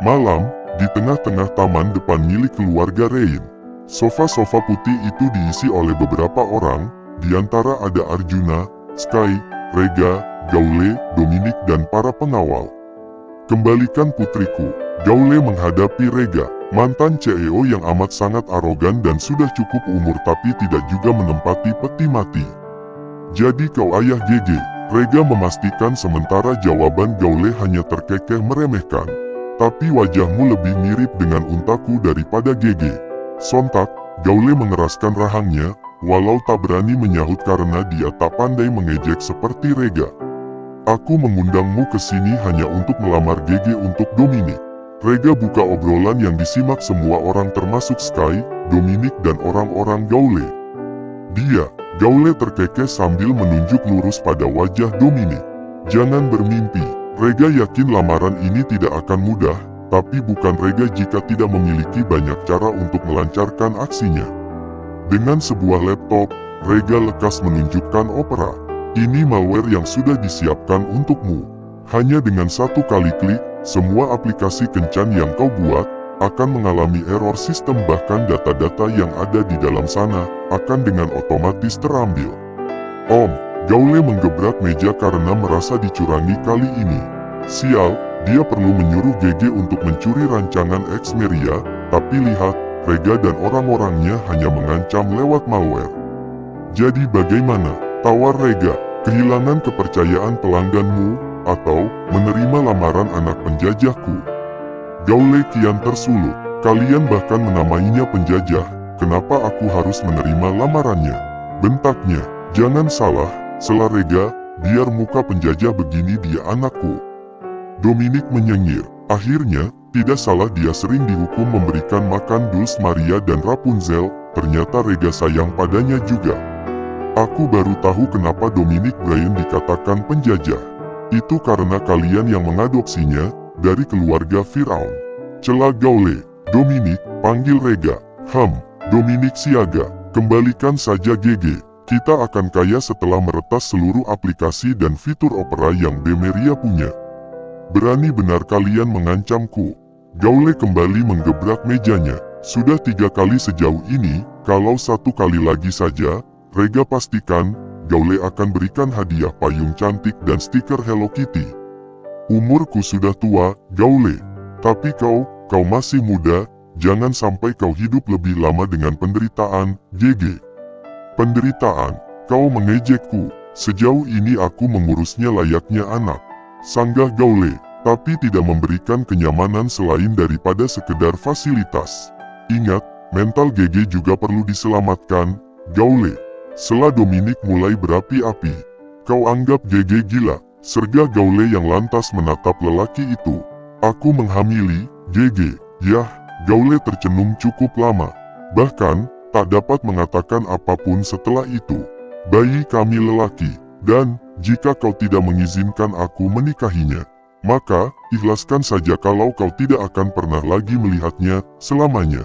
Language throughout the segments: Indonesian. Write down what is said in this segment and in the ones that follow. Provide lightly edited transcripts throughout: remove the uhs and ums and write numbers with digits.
Malam, di tengah-tengah taman depan milik keluarga Rain. Sofa-sofa putih itu diisi oleh beberapa orang, di antara ada Arjuna, Sky, Rega, Gaule, Dominic dan para pengawal. Kembalikan putriku. Gaule menghadapi Rega, mantan CEO yang amat sangat arogan dan sudah cukup umur tapi tidak juga menempati peti mati. Jadi kau ayah GG? Rega memastikan sementara jawaban Gaule hanya terkekeh meremehkan. Tapi wajahmu lebih mirip dengan untaku daripada GG. Sontak, Gaule mengeraskan rahangnya, walau tak berani menyahut karena dia tak pandai mengejek seperti Rega. Aku mengundangmu ke sini hanya untuk melamar GG untuk Dominic. Rega buka obrolan yang disimak semua orang termasuk Sky, Dominic dan orang-orang Gaule. Gaule terkekeh sambil menunjuk lurus pada wajah Dominic. Jangan bermimpi. Rega yakin lamaran ini tidak akan mudah, tapi bukan Rega jika tidak memiliki banyak cara untuk melancarkan aksinya. Dengan sebuah laptop, Rega lekas menunjukkan Opera. Ini malware yang sudah disiapkan untukmu. Hanya dengan satu kali klik, semua aplikasi kencan yang kau buat akan mengalami error sistem, bahkan data-data yang ada di dalam sana akan dengan otomatis terambil. Gaule menggebrak meja karena merasa dicurangi kali ini. Sial, dia perlu menyuruh GG untuk mencuri rancangan Xmeria, tapi lihat, Rega dan orang-orangnya hanya mengancam lewat malware. Jadi bagaimana? Tawar Rega, kehilangan kepercayaan pelangganmu, atau menerima lamaran anak penjajahku? Gaule kian tersulut. Kalian bahkan menamainya penjajah, kenapa aku harus menerima lamarannya? Bentaknya. Jangan salah, sela Rega, biar muka penjajah begini dia anakku. Dominic menyengir. Akhirnya, tidak salah dia sering dihukum memberikan makan Dulce Maria dan Rapunzel, ternyata Rega sayang padanya juga. Aku baru tahu kenapa Dominic Bryan dikatakan penjajah. Itu karena kalian yang mengadopsinya, dari keluarga Firaun. Cela Gaule. Dominic, panggil Rega. Dominic siaga. Kembalikan saja GG. Kita akan kaya setelah meretas seluruh aplikasi dan fitur Opera yang Bemeria punya. Berani benar kalian mengancamku. Gaule kembali menggebrak mejanya. Sudah 3 kali sejauh ini, kalau 1 kali lagi saja, Rega pastikan, Gaule akan berikan hadiah payung cantik dan stiker Hello Kitty. Umurku sudah tua, Gaule. Tapi kau masih muda, jangan sampai kau hidup lebih lama dengan penderitaan, GG. Penderitaan, kau mengejekku. Sejauh ini aku mengurusnya layaknya anak. Sanggah Gaule, tapi tidak memberikan kenyamanan selain daripada sekedar fasilitas. Ingat, mental GG juga perlu diselamatkan, Gaule. Sela Dominic mulai berapi-api. Kau anggap GG gila? Sergah Gaule yang lantas menatap lelaki itu. Aku menghamili, GG. Yah, Gaule tercenung cukup lama. Bahkan, tak dapat mengatakan apapun setelah itu. Bayi kami lelaki, dan jika kau tidak mengizinkan aku menikahinya, maka ikhlaskan saja kalau kau tidak akan pernah lagi melihatnya selamanya.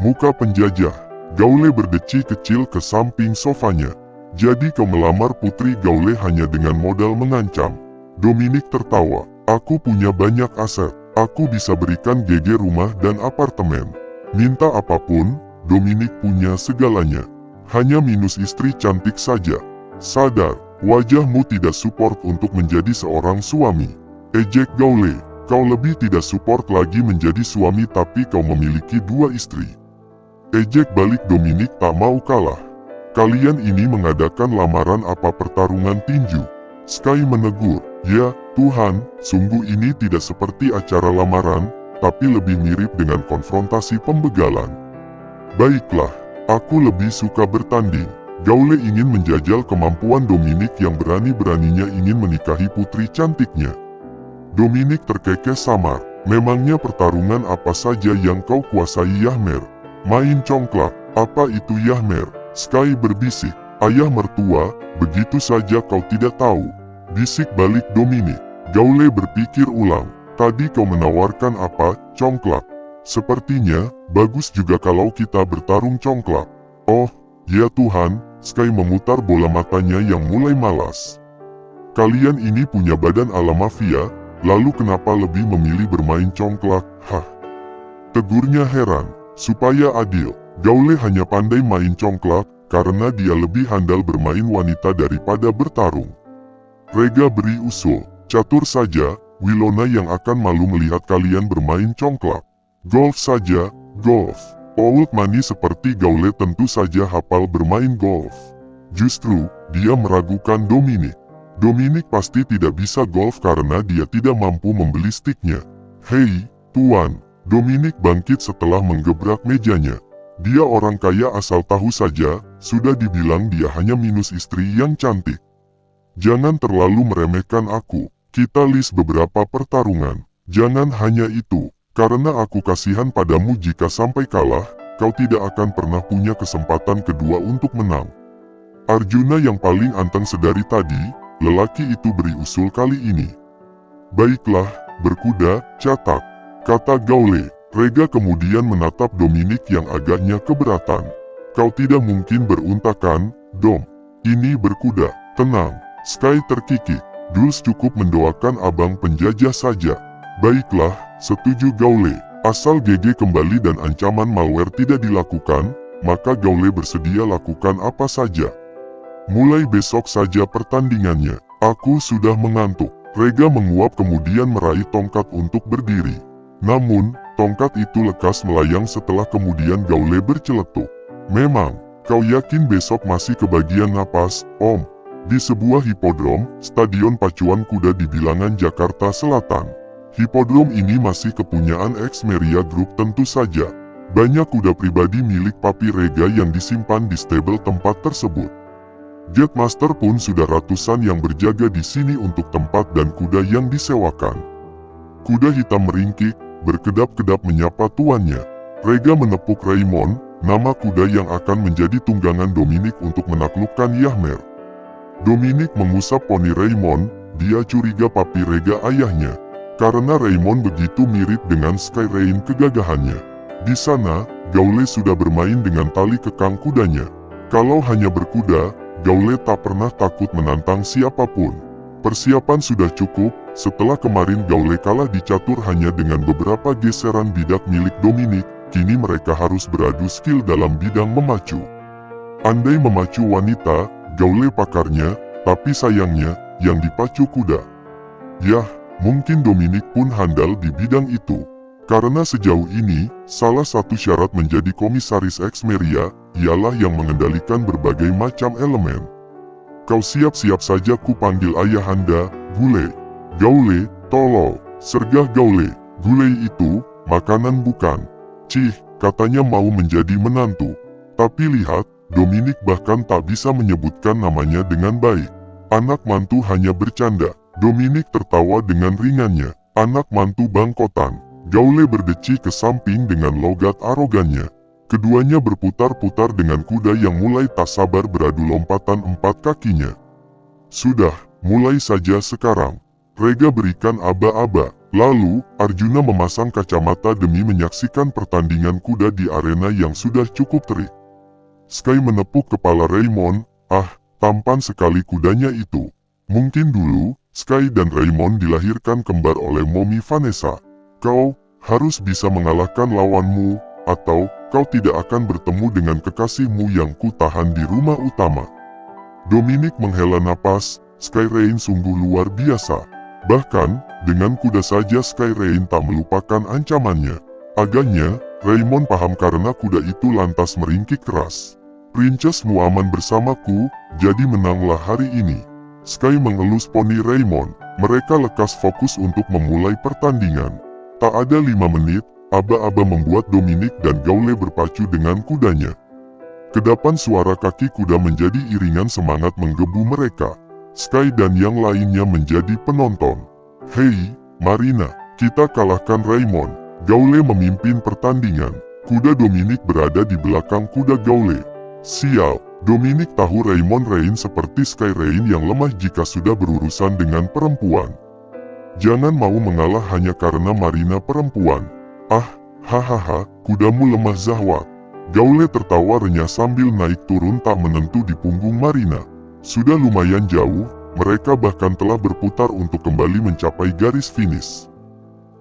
Muka penjajah. Gaule berdeci kecil ke samping sofanya. Jadi kau melamar putri Gaule hanya dengan modal mengancam. Dominic tertawa. Aku punya banyak aset. Aku bisa berikan GG rumah dan apartemen. Minta apapun, Dominic punya segalanya. Hanya minus istri cantik saja. Sadar, wajahmu tidak support untuk menjadi seorang suami. Ejek Gaule, kau lebih tidak support lagi menjadi suami tapi kau memiliki 2 istri. Ejek balik Dominic tak mau kalah. Kalian ini mengadakan lamaran apa pertarungan tinju? Sky menegur. Ya, Tuhan, sungguh ini tidak seperti acara lamaran, tapi lebih mirip dengan konfrontasi pembegalan. Baiklah, aku lebih suka bertanding. Gaule ingin menjajal kemampuan Dominic yang berani-beraninya ingin menikahi putri cantiknya. Dominic terkekeh samar. Memangnya pertarungan apa saja yang kau kuasai Yahmer? Main congklak, apa itu Yahmer? Sky berbisik. Ayah mertua, begitu saja kau tidak tahu. Bisik balik Dominic. Gaule berpikir ulang. Tadi kau menawarkan apa, congklak? Sepertinya, bagus juga kalau kita bertarung congklak. Oh, ya Tuhan, Sky memutar bola matanya yang mulai malas. Kalian ini punya badan ala mafia, Lalu kenapa lebih memilih bermain congklak? Hah? Tegurnya heran. Supaya adil, Gaule hanya pandai main congklak, karena dia lebih handal bermain wanita daripada bertarung. Rega beri usul, catur saja, Winona yang akan malu melihat kalian bermain congklak. Golf saja, golf. Old Money seperti Gaule tentu saja hafal bermain golf. Justru, dia meragukan Dominic. Dominic pasti tidak bisa golf karena dia tidak mampu membeli stiknya. Hei, Tuan. Dominic bangkit setelah menggebrak mejanya. Dia orang kaya asal tahu saja, sudah dibilang dia hanya minus istri yang cantik. Jangan terlalu meremehkan aku, kita list beberapa pertarungan. Jangan hanya itu, karena aku kasihan padamu jika sampai kalah, kau tidak akan pernah punya kesempatan kedua untuk menang. Arjuna yang paling anteng sedari tadi, lelaki itu beri usul kali ini. Baiklah, berkuda, catak. Kata Gaule. Rega kemudian menatap Dominic yang agaknya keberatan. Kau tidak mungkin beruntakan, Dom. Ini berkuda, tenang. Sky terkikik. Dulce cukup mendoakan abang penjajah saja. Baiklah, setuju Gaule. Asal GG kembali dan ancaman malware tidak dilakukan, maka Gaule bersedia lakukan apa saja. Mulai besok saja pertandingannya. Aku sudah mengantuk. Rega menguap kemudian meraih tongkat untuk berdiri. Namun, tongkat itu lekas melayang setelah kemudian Gaule berceletuk. Memang, kau yakin besok masih kebagian napas, Om? Di sebuah hipodrom, stadion pacuan kuda di bilangan Jakarta Selatan. Hipodrom ini masih kepunyaan Xmeria Group tentu saja. Banyak kuda pribadi milik Papi Rega yang disimpan di stable tempat tersebut. Jetmaster pun sudah ratusan yang berjaga di sini untuk tempat dan kuda yang disewakan. Kuda hitam meringkik, berkedap-kedap menyapa tuannya. Rega menepuk Raymond, nama kuda yang akan menjadi tunggangan Dominic untuk menaklukkan Yahmer. Dominic mengusap poni Raymond, dia curiga Papi Rega ayahnya. Karena Raymond begitu mirip dengan Sky Rain kegagahannya. Di sana, Gaule sudah bermain dengan tali kekang kudanya. Kalau hanya berkuda, Gaule tak pernah takut menantang siapapun. Persiapan sudah cukup, setelah kemarin Gaule kalah di catur hanya dengan beberapa geseran bidak milik Dominic, kini mereka harus beradu skill dalam bidang memacu. Andai memacu wanita, Gaule pakarnya, tapi sayangnya, yang dipacu kuda. Yah, mungkin Dominic pun handal di bidang itu. Karena sejauh ini, salah satu syarat menjadi komisaris Xmeria, ialah yang mengendalikan berbagai macam elemen. Kau siap-siap saja ku panggil ayahanda, Gule. Gaule, tolol, sergah Gaule. Gule itu, makanan bukan. Cih, katanya mau menjadi menantu. Tapi lihat, Dominic bahkan tak bisa menyebutkan namanya dengan baik. Anak mantu hanya bercanda. Dominic tertawa dengan ringannya. Anak mantu bangkotan. Gaule berdeci ke samping dengan logat arogannya. Keduanya berputar-putar dengan kuda yang mulai tak sabar beradu lompatan 4 kakinya. Sudah, mulai saja sekarang. Rega berikan aba-aba. Lalu, Arjuna memasang kacamata demi menyaksikan pertandingan kuda di arena yang sudah cukup terik. Sky menepuk kepala Raymond. Ah, tampan sekali kudanya itu. Mungkin dulu, Sky dan Raymond dilahirkan kembar oleh Mommy Vanessa. Kau harus bisa mengalahkan lawanmu, atau kau tidak akan bertemu dengan kekasihmu yang kutahan di rumah utama. Dominic menghela napas, Sky Rain sungguh luar biasa. Bahkan, dengan kuda saja Sky Rain tak melupakan ancamannya. Agaknya, Raymond paham karena kuda itu lantas meringkik keras. Princessmu aman bersamaku, jadi menanglah hari ini. Sky mengelus poni Raymond, mereka lekas fokus untuk memulai pertandingan. Tak ada 5 menit, aba-aba membuat Dominic dan Gaule berpacu dengan kudanya. Kedapan suara kaki kuda menjadi iringan semangat menggebu mereka. Sky dan yang lainnya menjadi penonton. Hei, Marina, kita kalahkan Raymond. Gaule memimpin pertandingan. Kuda Dominic berada di belakang kuda Gaule. Sial, Dominic tahu Raymond Rain seperti Sky Rain yang lemah jika sudah berurusan dengan perempuan. Jangan mau mengalah hanya karena Marina perempuan. Ah, hahaha, kudamu lemah Zahwat. Gaule tertawa renyah sambil naik turun tak menentu di punggung Marina. Sudah lumayan jauh, mereka bahkan telah berputar untuk kembali mencapai garis finish.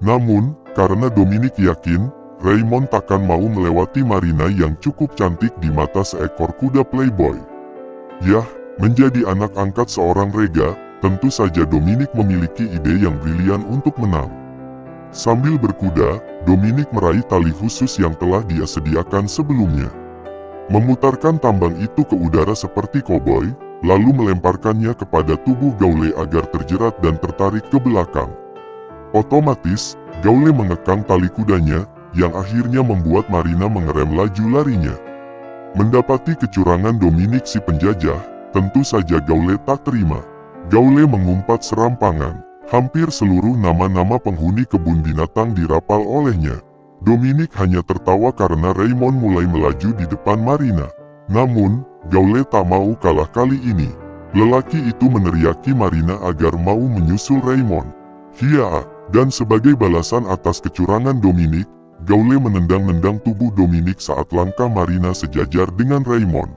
Namun, karena Dominic yakin, Raymond takkan mau melewati Marina yang cukup cantik di mata seekor kuda playboy. Yah, menjadi anak angkat seorang Rega, tentu saja Dominic memiliki ide yang brilian untuk menang. Sambil berkuda, Dominic meraih tali khusus yang telah dia sediakan sebelumnya. Memutarkan tambang itu ke udara seperti koboi, lalu melemparkannya kepada tubuh Gaule agar terjerat dan tertarik ke belakang. Otomatis, Gaule mengekang tali kudanya, yang akhirnya membuat Marina mengerem laju larinya. Mendapati kecurangan Dominic si penjajah, tentu saja Gaule tak terima. Gaule mengumpat serampangan. Hampir seluruh nama-nama penghuni kebun binatang dirapal olehnya. Dominic hanya tertawa karena Raymond mulai melaju di depan Marina. Namun, Gaule tak mau kalah kali ini. Lelaki itu meneriaki Marina agar mau menyusul Raymond. Hiya, dan sebagai balasan atas kecurangan Dominic, Gaule menendang-nendang tubuh Dominic saat langkah Marina sejajar dengan Raymond.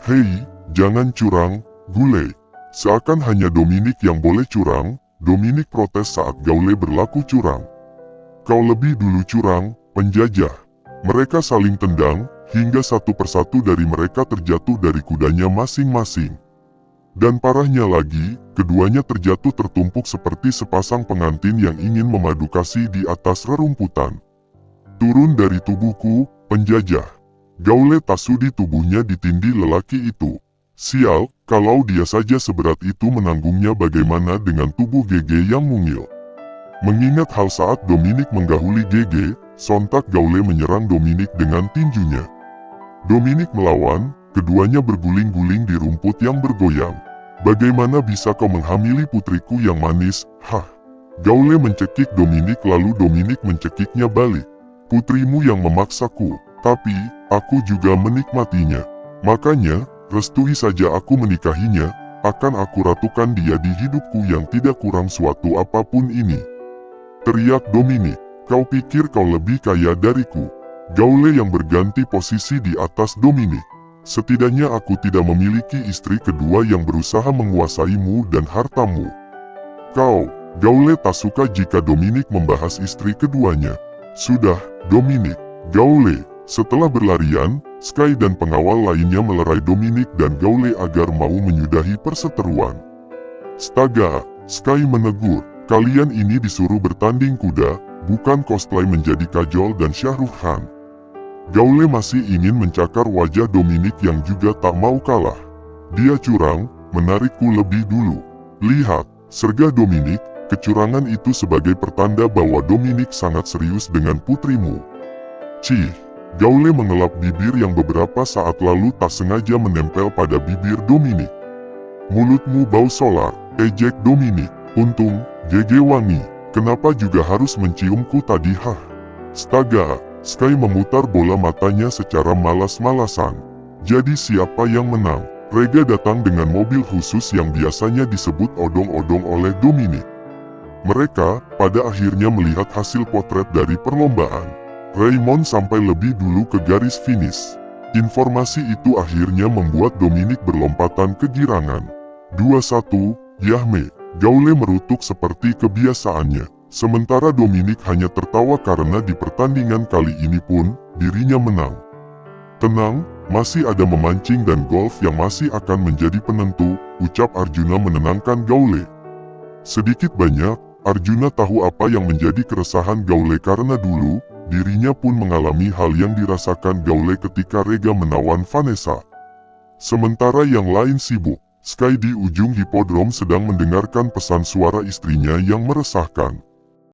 Hei, jangan curang, Gaule. Seakan hanya Dominic yang boleh curang, Dominic protes saat Gaule berlaku curang. Kau lebih dulu curang, penjajah. Mereka saling tendang, hingga satu persatu dari mereka terjatuh dari kudanya masing-masing. Dan parahnya lagi, keduanya terjatuh tertumpuk seperti sepasang pengantin yang ingin memadu kasih di atas rerumputan. Turun dari tubuhku, penjajah. Gaule tak sudi tubuhnya ditindih lelaki itu. Sial, kalau dia saja seberat itu menanggungnya, bagaimana dengan tubuh GG yang mungil. Mengingat hal saat Dominic menggahuli GG, sontak Gaule menyerang Dominic dengan tinjunya. Dominic melawan, keduanya berguling-guling di rumput yang bergoyang. Bagaimana bisa kau menghamili putriku yang manis, hah? Gaule mencekik Dominic lalu Dominic mencekiknya balik. Putrimu yang memaksaku, tapi aku juga menikmatinya. Makanya, restui saja aku menikahinya, akan aku ratukan dia di hidupku yang tidak kurang suatu apapun ini. Teriak Dominic, kau pikir kau lebih kaya dariku? Gaule yang berganti posisi di atas Dominic. Setidaknya aku tidak memiliki istri kedua yang berusaha menguasaimu dan hartamu. Kau, Gaule tak suka jika Dominic membahas istri keduanya. Sudah, Dominic, Gaule. Setelah berlarian, Sky dan pengawal lainnya melerai Dominic dan Gaule agar mau menyudahi perseteruan. Astaga, Sky menegur, kalian ini disuruh bertanding kuda, bukan cosplay menjadi Kajol dan Shah Rukh Khan. Gaule masih ingin mencakar wajah Dominic yang juga tak mau kalah. Dia curang, menarikku lebih dulu. Lihat, sergah Dominic, kecurangan itu sebagai pertanda bahwa Dominic sangat serius dengan putrimu. Cih. Gaule mengelap bibir yang beberapa saat lalu tak sengaja menempel pada bibir Dominic. Mulutmu bau solar, ejek Dominic. Untung, GG wangi. Kenapa juga harus menciumku tadi, hah? Astaga, Sky memutar bola matanya secara malas-malasan. Jadi siapa yang menang? Rega datang dengan mobil khusus yang biasanya disebut odong-odong oleh Dominic. Mereka, pada akhirnya melihat hasil potret dari perlombaan. Raymond sampai lebih dulu ke garis finish. Informasi itu akhirnya membuat Dominic berlompatan kegirangan. 2-1, Yahme. Gaule merutuk seperti kebiasaannya. Sementara Dominic hanya tertawa karena di pertandingan kali ini pun, dirinya menang. Tenang, masih ada memancing dan golf yang masih akan menjadi penentu, ucap Arjuna menenangkan Gaule. Sedikit banyak, Arjuna tahu apa yang menjadi keresahan Gaule karena dulu, dirinya pun mengalami hal yang dirasakan Gaule ketika Rega menawan Vanessa. Sementara yang lain sibuk, Sky di ujung hipodrom sedang mendengarkan pesan suara istrinya yang meresahkan.